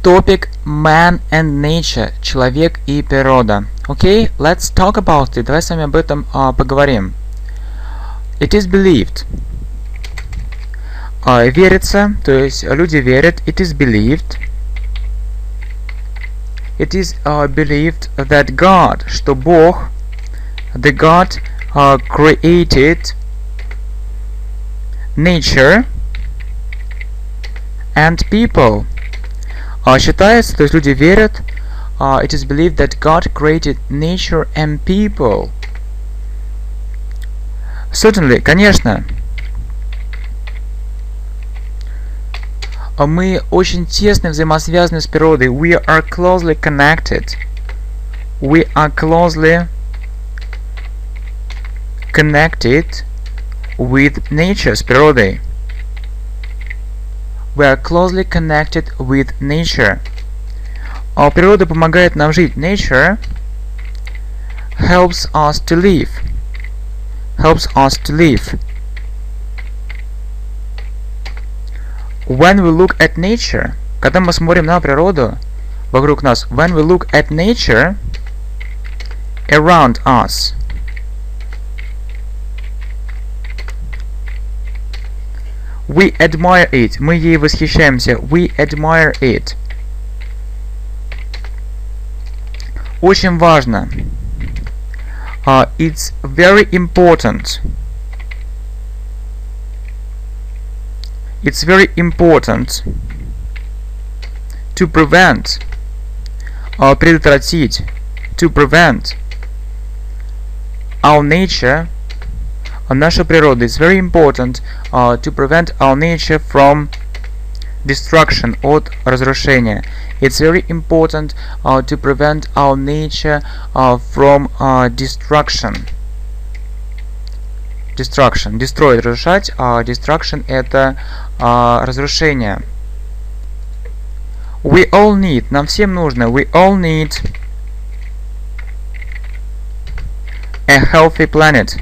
Топик Man and Nature, человек и природа. Okay, let's talk about it. Давай с вами об этом поговорим. It is believed. Верится, то есть люди верят. It is believed. It is believed that God, что Бог, the God created nature and people. Считается, то есть люди верят, it is believed that God created nature and people. Certainly, конечно. Мы очень тесно взаимосвязаны с природой. We are closely connected. We are closely connected with nature, с природой. We are closely connected with nature. Природа помогает нам жить. Nature helps us to live. Helps us to live. When we look at nature, когда мы смотрим на природу вокруг нас, when we look at nature around us, we admire it. Мы ей восхищаемся. We admire it. Очень важно. It's very important. It's very important to prevent, предотвратить, to prevent our nature, наша природа. It's very important to prevent our nature from destruction, от разрушения. It's very important to prevent our nature from destruction. Destruction. Destroy, разрушать. Destruction это разрушение. We all need. Нам всем нужно. We all need a healthy planet.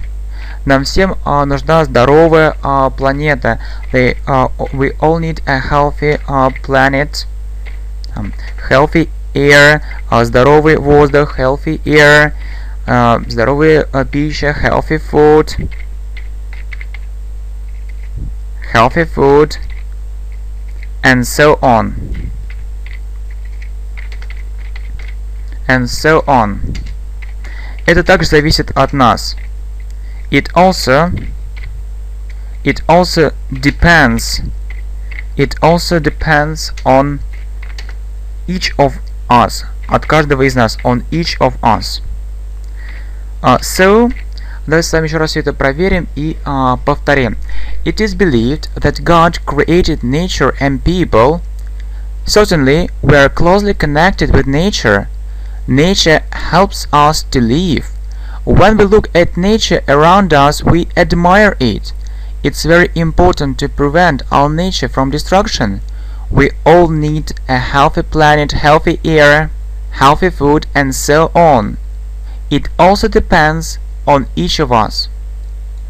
Нам всем нужна здоровая планета. We all need a healthy planet. Healthy air. Здоровый воздух. Healthy air. Здоровая пища. Healthy food. Healthy food. And so on. And so on. Это также зависит от нас. It also depends on each of us, от каждого из нас, on each of us. So, давайте с вами еще раз все это проверим и повторим. It is believed that God created nature and people. Certainly, we are closely connected with nature. Nature helps us to live. When we look at nature around us, we admire it. It's very important to prevent our nature from destruction. We all need a healthy planet, healthy air, healthy food, and so on. It also depends on each of us.